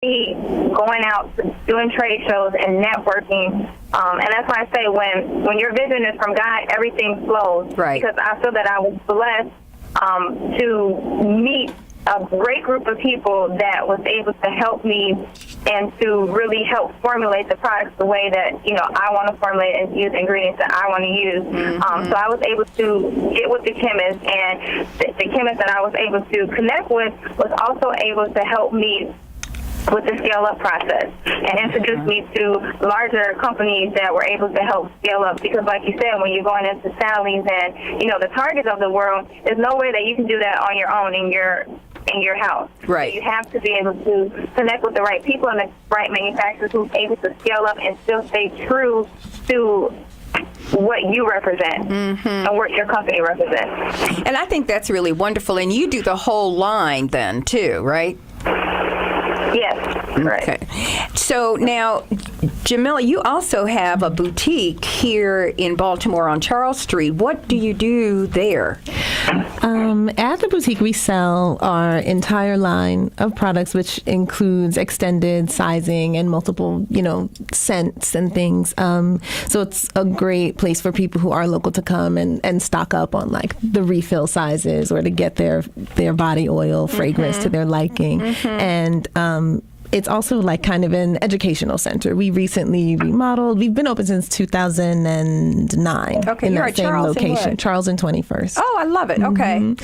going out, doing trade shows and networking. And that's why I say when your vision is from God, everything flows. Right. Because I feel that I was blessed to meet a great group of people that was able to help me and to really help formulate the products the way that, I want to formulate and use ingredients that I want to use. So I was able to get with the chemist, and the chemist that I was able to connect with was also able to help me with the scale-up process and introduce me to larger companies that were able to help scale up. Because like you said, when you're going into Sally's and, the Targets of the world, there's no way that you can do that on your own in your house. Right. So you have to be able to connect with the right people and the right manufacturers who's able to scale up and still stay true to what you represent and what your company represents. And I think that's really wonderful. And you do the whole line then, too, right? Yes, right. Okay. So now, Jamila, you also have a boutique here in Baltimore on Charles Street. What do you do there? At the boutique, we sell our entire line of products, which includes extended sizing and multiple, scents and things. So it's a great place for people who are local to come and stock up on like the refill sizes or to get their body oil fragrance to their liking. And it's also like kind of an educational center. We recently remodeled. We've been open since 2009. Okay, in you're that at same Charles location, and Charles and 21st. Oh, I love it. Okay.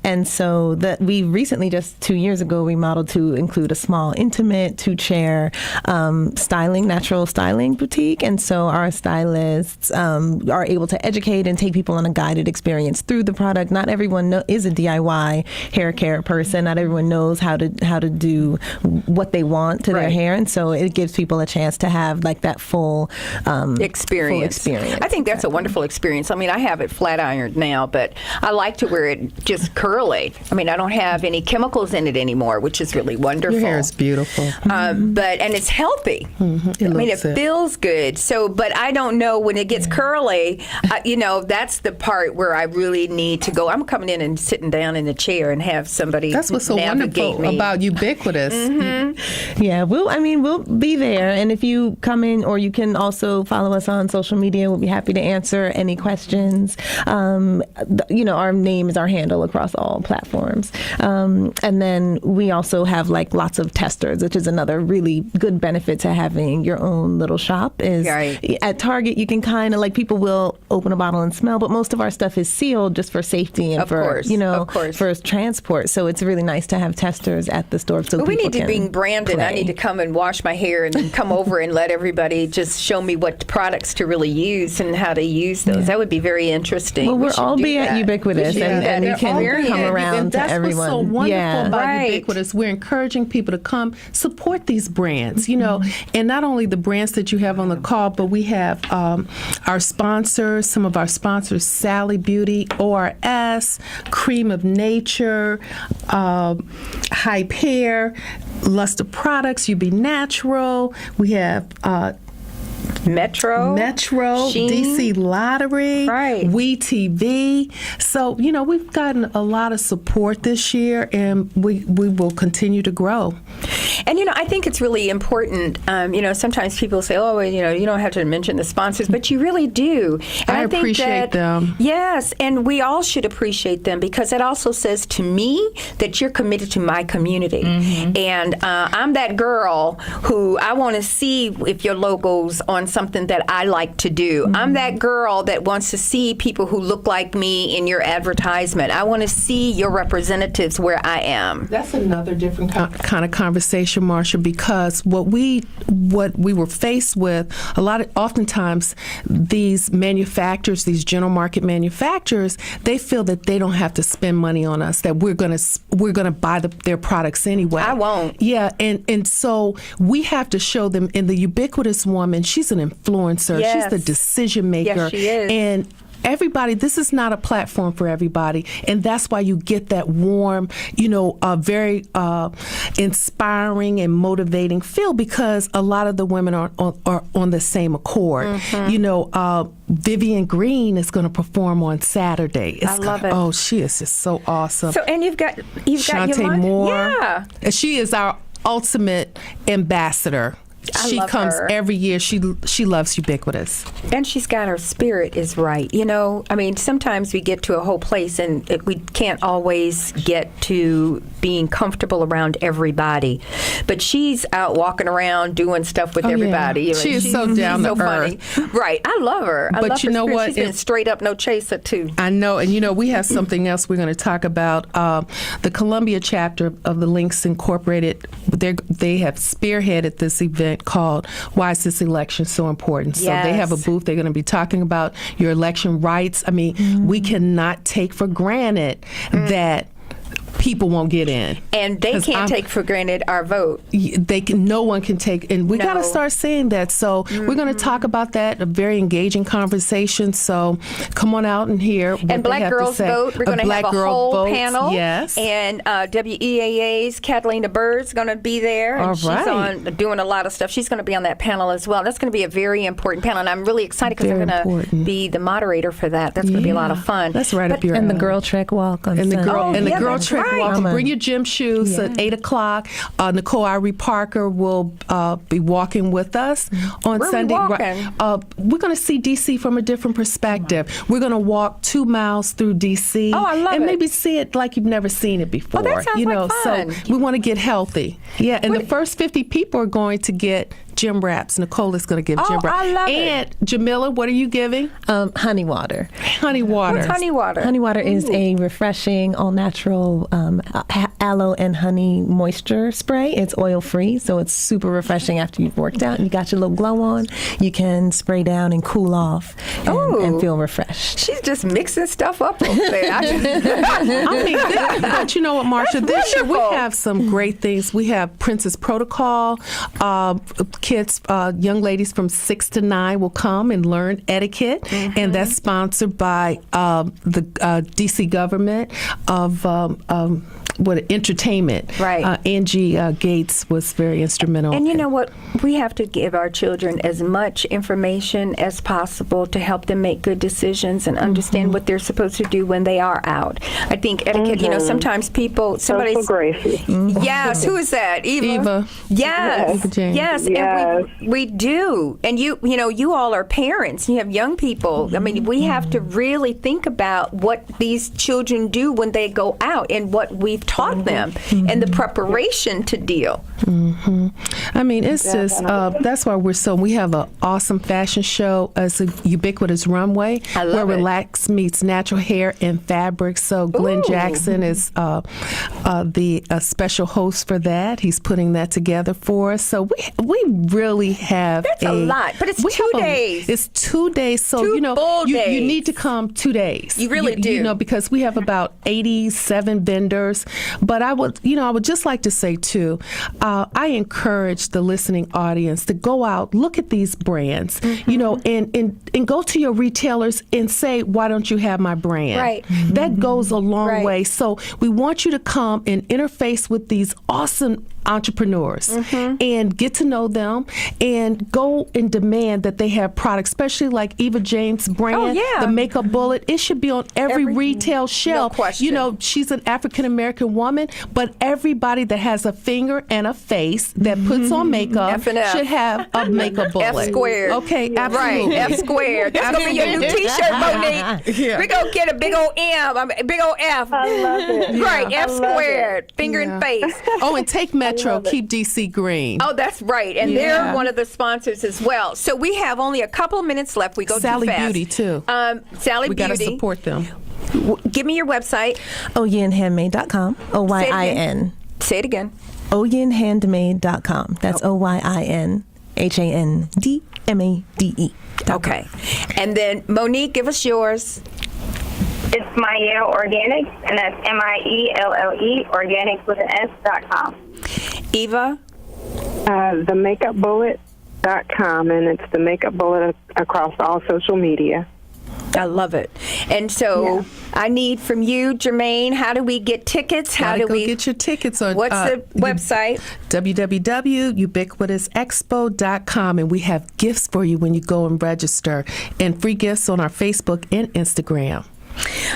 And so that we recently, just 2 years ago, remodeled to include a small, intimate, 2-chair natural styling boutique. And so our stylists are able to educate and take people on a guided experience through the product. Not everyone is a DIY hair care person. Not everyone knows how to do what they want to their hair, and so it gives people a chance to have like that full experience. I think that's a wonderful experience. I mean, I have it flat ironed now, but I like to wear it just curly. I mean, I don't have any chemicals in it anymore, which is really wonderful. Your hair is beautiful. And it's healthy. It feels good. So, but I don't know when it gets curly. That's the part where I really need to go. I'm coming in and sitting down in the chair and have somebody. That's what's so wonderful about Ubiquitous. Yeah, we'll be there, and if you come in, or you can also follow us on social media, we'll be happy to answer any questions. Our name is our handle across all platforms, and then we also have like lots of testers, which is another really good benefit to having your own little shop. Is at Target you can kind of like, people will open a bottle and smell, but most of our stuff is sealed just for safety and for transport. So it's really nice to have testers at the store. So we need to be branded. I need to come and wash my hair and then come over and let everybody just show me what products to really use and how to use those. That would be very interesting. Well, we'll all be at Ubiquitous, and you can come around to everyone. That's what's so wonderful about Ubiquitous. We're encouraging people to come support these brands, and not only the brands that you have on the call, but we have our sponsors, some of our sponsors, Sally Beauty, ORS, Cream of Nature, Hype Hair, Luster Products, UB Natural. We have Metro, Sheen, DC Lottery, WeTV. So, we've gotten a lot of support this year, and we will continue to grow. And, I think it's really important. Sometimes people say, oh, you don't have to mention the sponsors, but you really do. And I appreciate them. Yes, and we all should appreciate them, because it also says to me that you're committed to my community. And I'm that girl who I want to see if your logo's on something that I like to do. I'm that girl that wants to see people who look like me in your advertisement. I want to see your representatives where I am. That's another different kind of conversation, Marsha, because what we were faced with oftentimes these manufacturers, these general market manufacturers, they feel that they don't have to spend money on us, that we're gonna buy their products anyway. I won't. Yeah, and so we have to show them. In the Ubiquitous woman, she's an influencer. Yes. She's the decision maker. Yes, she is. And everybody, this is not a platform for everybody, and that's why you get that warm, very inspiring and motivating feel, because a lot of the women are on the same accord. Vivian Green is going to perform on Saturday. I love it. Oh, she is just so awesome. So, and you've got Shantae Yolanda. Moore. Yeah. She is our ultimate ambassador. She love comes her. every year. She loves Ubiquitous. And she's got her spirit is right. You know, I mean, sometimes we get to a whole place and we can't always get to being comfortable around everybody. But she's out walking around doing stuff with everybody. Yeah. She is so down to earth. Funny. Right. I love her. I but love you her know spirit. what? She's been straight up no chaser, too. I know. And, you know, we have something else we're going to talk about. The Columbia chapter of the Links Incorporated, they have spearheaded this event called Why Is This Election So Important? So they have a booth. They're going to be talking about your election rights. I mean, we cannot take for granted that people won't get in. And they can't take for granted our vote. No one can take, and we got to start saying that. So we're going to talk about that, a very engaging conversation. So come on out and hear what and they Black have Girls to say. Vote. We're going to have a whole panel. Yes. And WEAA's Catalina Bird's going to be there. And she's on doing a lot of stuff. She's going to be on that panel as well. That's going to be a very important panel. And I'm really excited because I'm going to be the moderator for that. That's going to be a lot of fun. That's right up your And the Girl Trek Walk on Sunday. The Girl Trek Walk. Bring your gym shoes at 8 o'clock. Nicole Irie Parker will be walking with us on Where Sunday. Are we walking? We're going to see DC from a different perspective. We're going to walk 2 miles through DC. Oh, I love it. And maybe see it like you've never seen it before. Oh, that sounds like fun. So we want to get healthy. Yeah, and the first 50 people are going to get gym wraps. Nicole is going to give gym wraps. I love it. And Jamila, what are you giving? Honey water. Honey water. What's honey water? Honey water is a refreshing, all-natural aloe and honey moisture spray. It's oil-free, so it's super refreshing after you've worked out and you got your little glow on. You can spray down and cool off and feel refreshed. She's just mixing stuff up over there. But you know what, Marsha? That's this year we wonderful. have some great things. We have Princess Protocol. Kids, young ladies from 6 to 9 will come and learn etiquette, and that's sponsored by the DC government of entertainment. Right. Angie Gates was very instrumental. And you know what? We have to give our children as much information as possible to help them make good decisions and understand what they're supposed to do when they are out. I think etiquette, you know, sometimes people, somebody's... Social graces. Yes, who is that? Eva. Yes. Eva Jane. Yes. And we do. And you know, you all are parents. You have young people. I mean, we have to really think about what these children do when they go out and what we've taught them and the preparation to deal. I mean, it's just, that's why we have an awesome fashion show as a Ubiquitous Runway where relax meets natural hair and fabric. So Glenn Jackson is the special host for that. He's putting that together for us. So we really have That's a lot, but it's 2 days. It's 2 days. So, Two you know, full you days. need to come 2 days. You really do. You know, because we have about 87 vendors. But I would just like to say, too, I encourage the listening audience to go out, look at these brands, you know, and go to your retailers and say, why don't you have my brand? Right. That goes a long Right. way. So we want you to come and interface with these awesome entrepreneurs and get to know them and go and demand that they have products, especially like Eva James' brand, the Makeup Bullet. It should be on every retail shelf. No question. You know, she's an African-American woman, but everybody that has a finger and a face that puts on makeup F&F. should have a Makeup Bullet. F squared. Okay, absolutely. Right, F squared. That's going to be your new T-shirt, Monique. We're going to get a big old M, a big old F. I love it. Right, F I love squared, finger and face. Oh, and take Metro, keep DC green. Oh, that's right. And they're one of the sponsors as well. So we have only a couple of minutes left. We go Sally too fast. Beauty, too. Sally We Beauty. got to support them. Give me your website. OyinHandmade.com. OYIN. Say it again. OyinHandmade.com. That's OyinHandmade. Okay. And then, Monique, give us yours. It's Mielle Organics, and that's MIELLE, organics with an S.com. Eva? TheMakeupBullet.com, and it's the Makeup Bullet across all social media. I love it. And so I need from you, Jermaine, how do we get tickets? How do we get your tickets on What's the website? www.ubiquitousexpo.com, and we have gifts for you when you go and register, and free gifts on our Facebook and Instagram.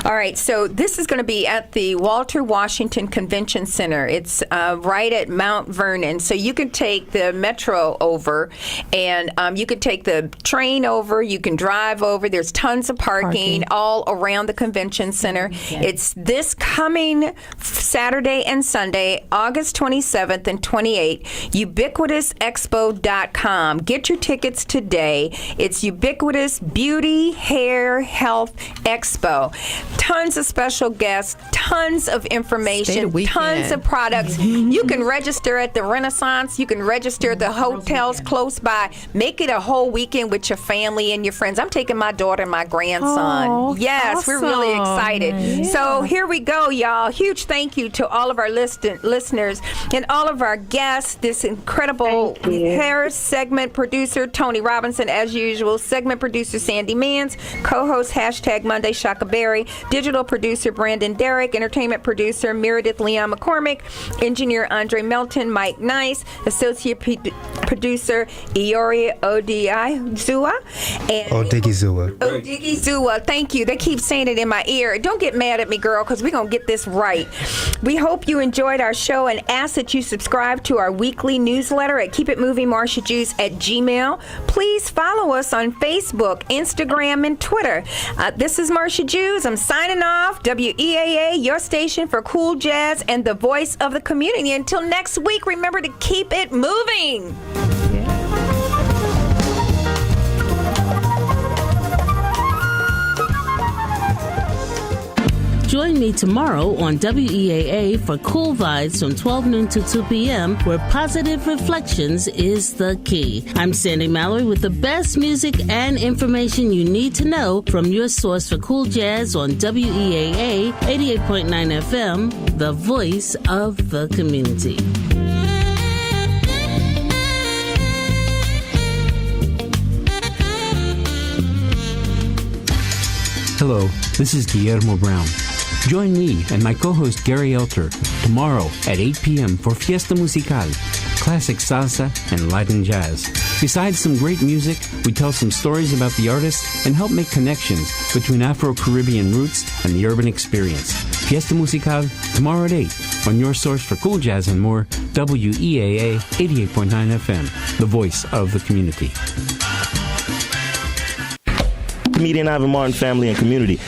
All right, so this is going to be at the Walter Washington Convention Center. It's right at Mount Vernon. So you can take the metro over, and you can take the train over. You can drive over. There's tons of parking all around the convention center. Okay. It's this coming Saturday and Sunday, August 27th and 28th. UbiquitousExpo.com. Get your tickets today. It's Ubiquitous Beauty, Hair, Health Expo. Tons of special guests, tons of information, tons of products. You can register at the Renaissance. You can register at the hotels close by. Make it a whole weekend with your family and your friends. I'm taking my daughter and my grandson. Oh, yes, awesome. We're really excited. Yeah. So here we go, y'all. Huge thank you to all of our listeners and all of our guests. This incredible hair segment producer, Tony Robinson, as usual. Segment producer, Sandy Mans. Co-host, #Monday, Shaka Berry. Digital producer, Brandon Derrick. Entertainment producer, Meredith Leon McCormick. Engineer, Andre Melton. Mike Nice. Associate producer, Iori Odigizua. Odigizua. Thank you. They keep saying it in my ear. Don't get mad at me, girl, because we're going to get this right. We hope you enjoyed our show and ask that you subscribe to our weekly newsletter at keepitmovingmarshajuice@gmail. Please follow us on Facebook, Instagram, and Twitter. This is Marsha Juice. I'm signing off. WEAA, your station for cool jazz and the voice of the community. Until next week, remember to keep it moving. Join me tomorrow on WEAA for Cool Vibes from 12 noon to 2 p.m., where positive reflections is the key. I'm Sandy Mallory with the best music and information you need to know from your source for cool jazz on WEAA 88.9 FM, the voice of the community. Hello, this is Guillermo Brown. Join me and my co-host Gary Elter tomorrow at 8 p.m. for Fiesta Musical, classic salsa and Latin jazz. Besides some great music, we tell some stories about the artists and help make connections between Afro-Caribbean roots and the urban experience. Fiesta Musical, tomorrow at 8 on your source for cool jazz and more, WEAA 88.9 FM, the voice of the community. Comedian Ivan Martin family and community.